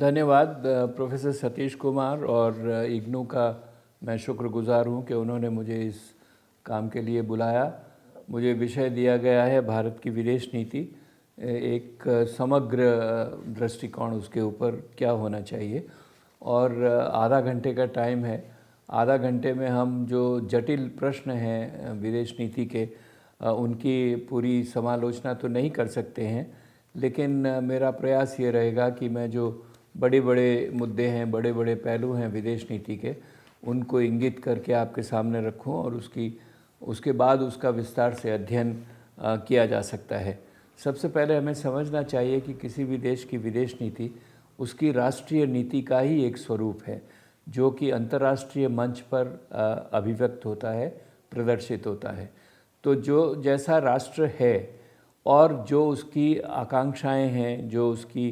धन्यवाद प्रोफेसर सतीश कुमार और इग्नू का मैं शुक्रगुजार हूँ कि उन्होंने मुझे इस काम के लिए बुलाया। मुझे विषय दिया गया है भारत की विदेश नीति, एक समग्र दृष्टिकोण उसके ऊपर क्या होना चाहिए, और आधा घंटे का टाइम है। आधा घंटे में हम जो जटिल प्रश्न हैं विदेश नीति के उनकी पूरी समालोचना तो नहीं कर सकते हैं, लेकिन मेरा प्रयास ये रहेगा कि मैं जो बड़े बड़े मुद्दे हैं, बड़े बड़े पहलू हैं विदेश नीति के, उनको इंगित करके आपके सामने रखूं और उसके बाद उसका विस्तार से अध्ययन किया जा सकता है। सबसे पहले हमें समझना चाहिए कि किसी भी देश की विदेश नीति उसकी राष्ट्रीय नीति का ही एक स्वरूप है, जो कि अंतर्राष्ट्रीय मंच पर अभिव्यक्त होता है, प्रदर्शित होता है। तो जो जैसा राष्ट्र है और जो उसकी आकांक्षाएं हैं, जो उसकी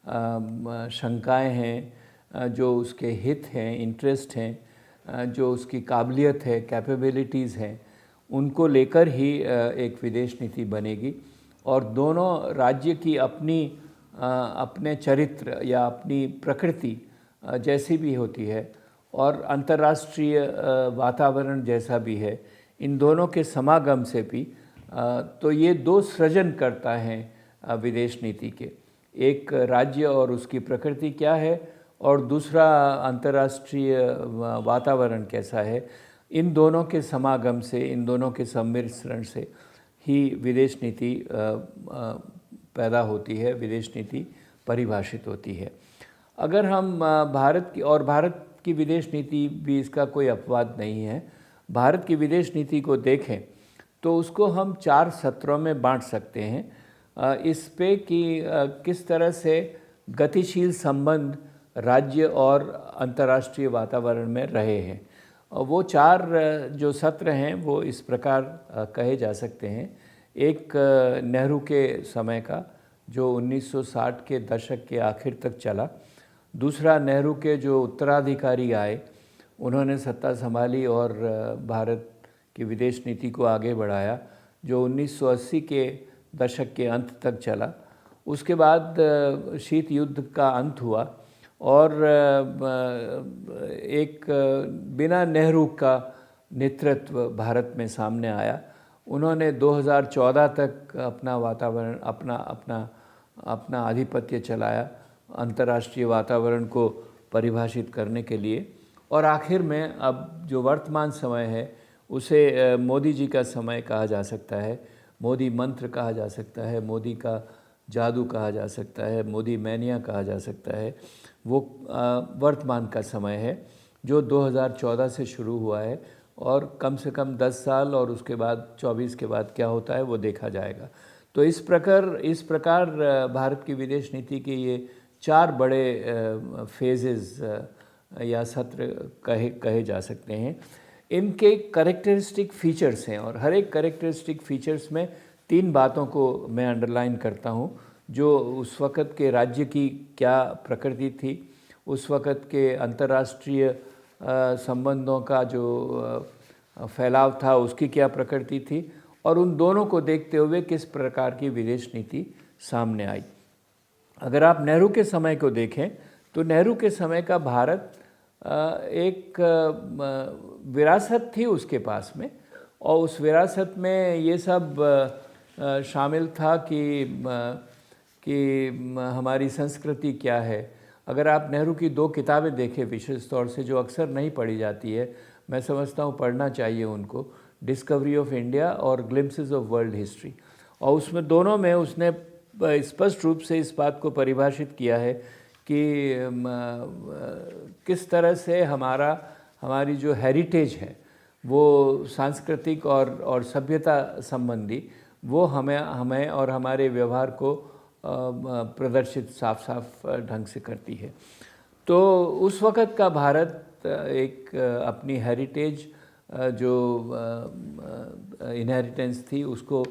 शंकाएं हैं, जो उसके हित हैं, इंटरेस्ट हैं, जो उसकी काबिलियत है, कैपेबिलिटीज़ हैं, उनको लेकर ही एक विदेश नीति बनेगी। और दोनों राज्य की अपने चरित्र या अपनी प्रकृति जैसी भी होती है और अंतर्राष्ट्रीय वातावरण जैसा भी है, इन दोनों के समागम से भी तो ये दो सृजन करता है विदेश नीति के। एक राज्य और उसकी प्रकृति क्या है और दूसरा अंतर्राष्ट्रीय वातावरण कैसा है। इन दोनों के समागम से, इन दोनों के सम्मिश्रण से ही विदेश नीति पैदा होती है, विदेश नीति परिभाषित होती है। अगर हम भारत की विदेश नीति भी इसका कोई अपवाद नहीं है। भारत की विदेश नीति को देखें तो उसको हम 4 सत्रों में बांट सकते हैं इस पे कि किस तरह से गतिशील संबंध राज्य और अंतर्राष्ट्रीय वातावरण में रहे हैं। वो 4 जो सत्र हैं वो इस प्रकार कहे जा सकते हैं। एक नेहरू के समय का, जो 1960 के दशक के आखिर तक चला। दूसरा नेहरू के जो उत्तराधिकारी आए, उन्होंने सत्ता संभाली और भारत की विदेश नीति को आगे बढ़ाया, जो 1980 के दशक के अंत तक चला। उसके बाद शीत युद्ध का अंत हुआ और एक बिना नेहरू का नेतृत्व भारत में सामने आया। उन्होंने 2014 तक अपना वातावरण, अपना आधिपत्य चलाया अंतर्राष्ट्रीय वातावरण को परिभाषित करने के लिए। और आखिर में अब जो वर्तमान समय है उसे मोदी जी का समय कहा जा सकता है, मोदी मंत्र कहा जा सकता है, मोदी का जादू कहा जा सकता है, मोदी मैनिया कहा जा सकता है। वो वर्तमान का समय है जो 2014 से शुरू हुआ है और कम से कम 10 साल और उसके बाद 24 के बाद क्या होता है वो देखा जाएगा। तो इस प्रकार भारत की विदेश नीति के ये 4 बड़े फेजेस या सत्र कहे जा सकते हैं। इनके कैरेक्टरिस्टिक फीचर्स हैं और हर एक कैरेक्टरिस्टिक फीचर्स में 3 बातों को मैं अंडरलाइन करता हूँ। जो उस वक़्त के राज्य की क्या प्रकृति थी, उस वक़्त के अंतर्राष्ट्रीय संबंधों का जो फैलाव था उसकी क्या प्रकृति थी, और उन दोनों को देखते हुए किस प्रकार की विदेश नीति सामने आई। अगर आप नेहरू के समय को देखें तो नेहरू के समय का भारत एक विरासत थी उसके पास में, और उस विरासत में ये सब शामिल था कि हमारी संस्कृति क्या है। अगर आप नेहरू की 2 किताबें देखें विशेष तौर से, जो अक्सर नहीं पढ़ी जाती है, मैं समझता हूँ पढ़ना चाहिए उनको, डिस्कवरी ऑफ इंडिया और ग्लिम्पसेस ऑफ वर्ल्ड हिस्ट्री। और उसमें दोनों में उसने स्पष्ट रूप से इस बात को परिभाषित किया है कि किस तरह से हमारी जो हेरिटेज है वो सांस्कृतिक और सभ्यता संबंधी, वो हमें और हमारे व्यवहार को प्रदर्शित साफ ढंग से करती है। तो उस वक़्त का भारत एक अपनी हेरिटेज जो इनहेरिटेंस थी उसको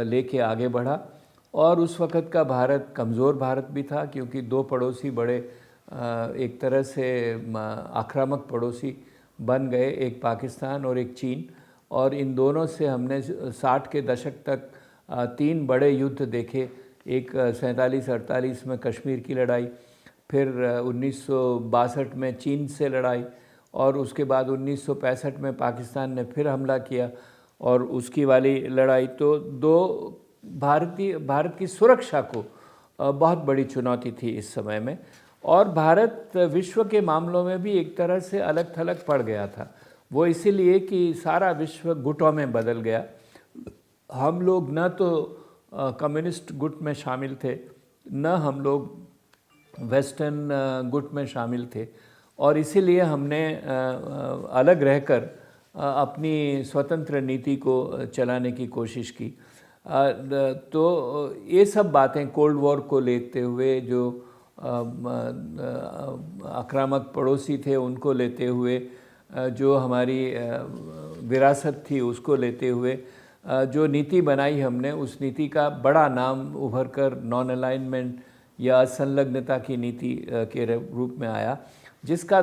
लेके आगे बढ़ा। और उस वक़्त का भारत कमज़ोर भारत भी था, क्योंकि 2 पड़ोसी बड़े एक तरह से आक्रामक पड़ोसी बन गए, एक पाकिस्तान और एक चीन। और इन दोनों से हमने 60 के दशक तक 3 बड़े युद्ध देखे। एक 47-48 में कश्मीर की लड़ाई, फिर 1962 में चीन से लड़ाई, और उसके बाद 1965 में पाकिस्तान ने फिर हमला किया और उसकी वाली लड़ाई। तो दो भारत की सुरक्षा को बहुत बड़ी चुनौती थी इस समय में, और भारत विश्व के मामलों में भी एक तरह से अलग थलग पड़ गया था। वो इसीलिए कि सारा विश्व गुटों में बदल गया। हम लोग न तो कम्युनिस्ट गुट में शामिल थे, न हम लोग वेस्टर्न गुट में शामिल थे, और इसीलिए हमने अलग रहकर अपनी स्वतंत्र नीति को चलाने की कोशिश की। तो ये सब बातें कोल्ड वॉर को लेते हुए, जो आक्रामक पड़ोसी थे उनको लेते हुए, जो हमारी विरासत थी उसको लेते हुए जो नीति बनाई हमने, उस नीति का बड़ा नाम उभर कर नॉन अलाइनमेंट या असंलग्नता की नीति के रूप में आया, जिसका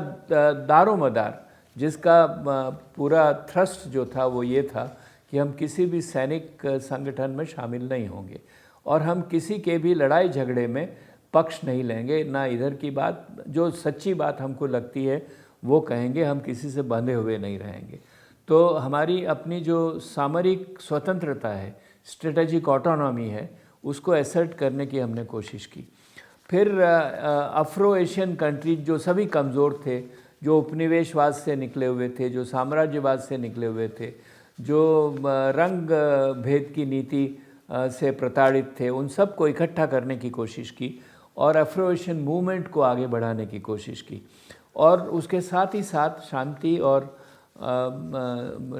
दारोमदार, जिसका पूरा थ्रस्ट जो था वो ये था कि हम किसी भी सैनिक संगठन में शामिल नहीं होंगे और हम किसी के भी लड़ाई झगड़े में पक्ष नहीं लेंगे, ना इधर की बात, जो सच्ची बात हमको लगती है वो कहेंगे, हम किसी से बंधे हुए नहीं रहेंगे। तो हमारी अपनी जो सामरिक स्वतंत्रता है, स्ट्रेटेजिक ऑटोनॉमी है, उसको एसर्ट करने की हमने कोशिश की। फिर अफ्रो एशियन कंट्रीज जो सभी कमज़ोर थे, जो उपनिवेशवाद से निकले हुए थे, जो साम्राज्यवाद से निकले हुए थे, जो रंग भेद की नीति से प्रताड़ित थे, उन सब को इकट्ठा करने की कोशिश की और अफ्रो एशियन मूवमेंट को आगे बढ़ाने की कोशिश की। और उसके साथ ही साथ शांति और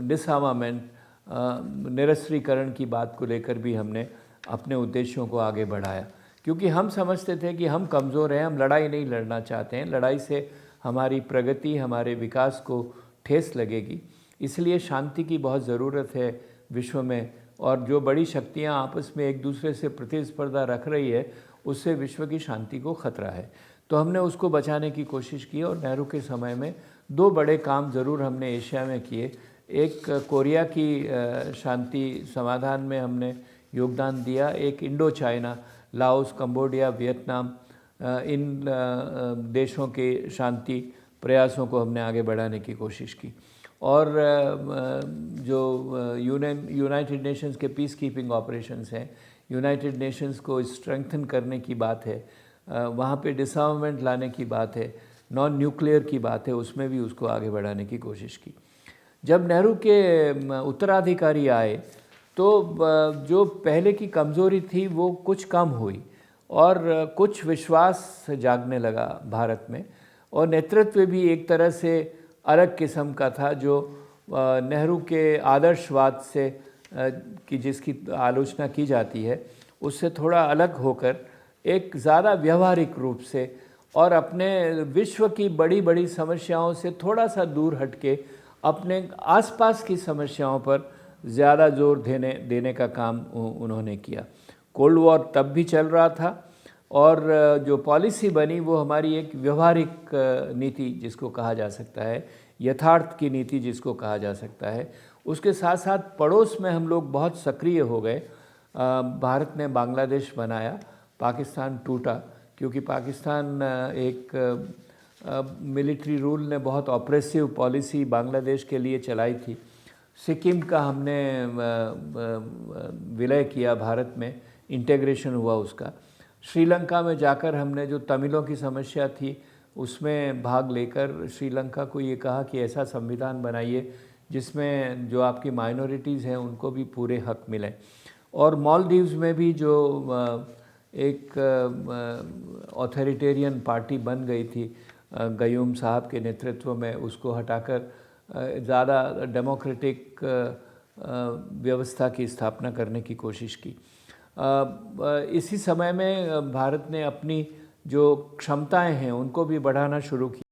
डिसआर्मामेंट, निरस्त्रीकरण की बात को लेकर भी हमने अपने उद्देश्यों को आगे बढ़ाया, क्योंकि हम समझते थे कि हम कमज़ोर हैं, हम लड़ाई नहीं लड़ना चाहते हैं, लड़ाई से हमारी प्रगति, हमारे विकास को ठेस लगेगी। इसलिए शांति की बहुत ज़रूरत है विश्व में, और जो बड़ी शक्तियां आपस में एक दूसरे से प्रतिस्पर्धा रख रही है, उससे विश्व की शांति को खतरा है। तो हमने उसको बचाने की कोशिश की और नेहरू के समय में दो बड़े काम ज़रूर हमने एशिया में किए। एक कोरिया की शांति समाधान में हमने योगदान दिया, एक Indo China, Laos, Cambodia, Vietnam, इन देशों के शांति प्रयासों को हमने आगे बढ़ाने की कोशिश की। और जो यूनाइटेड नेशंस के पीस कीपिंग ऑपरेशंस हैं, यूनाइटेड नेशंस को स्ट्रेंथन करने की बात है, वहाँ पे डिसआर्मामेंट लाने की बात है, नॉन न्यूक्लियर की बात है, उसमें भी उसको आगे बढ़ाने की कोशिश की। जब नेहरू के उत्तराधिकारी आए तो जो पहले की कमज़ोरी थी वो कुछ कम हुई और कुछ विश्वास जागने लगा भारत में, और नेतृत्व भी एक तरह से अलग किस्म का था, जो नेहरू के आदर्शवाद से कि जिसकी आलोचना की जाती है, उससे थोड़ा अलग होकर एक ज़्यादा व्यवहारिक रूप से और अपने विश्व की बड़ी बड़ी समस्याओं से थोड़ा सा दूर हटके अपने आसपास की समस्याओं पर ज़्यादा जोर देने का काम उन्होंने किया। कोल्ड वॉर तब भी चल रहा था और जो पॉलिसी बनी वो हमारी एक व्यवहारिक नीति जिसको कहा जा सकता है, यथार्थ की नीति जिसको कहा जा सकता है। उसके साथ साथ पड़ोस में हम लोग बहुत सक्रिय हो गए। भारत ने बांग्लादेश बनाया, पाकिस्तान टूटा, क्योंकि पाकिस्तान एक मिलिट्री रूल ने बहुत ऑप्रेसिव पॉलिसी बांग्लादेश के लिए चलाई थी। सिक्किम का हमने विलय किया भारत में, इंटीग्रेशन हुआ उसका। श्रीलंका में जाकर हमने जो तमिलों की समस्या थी उसमें भाग लेकर श्रीलंका को ये कहा कि ऐसा संविधान बनाइए जिसमें जो आपकी माइनॉरिटीज़ हैं उनको भी पूरे हक मिलें। और मालदीव्स में भी जो एक ऑथोरिटेरियन पार्टी बन गई थी गयूम साहब के नेतृत्व में, उसको हटाकर ज़्यादा डेमोक्रेटिक व्यवस्था की स्थापना करने की कोशिश की। इसी समय में भारत ने अपनी जो क्षमताएं हैं उनको भी बढ़ाना शुरू किया।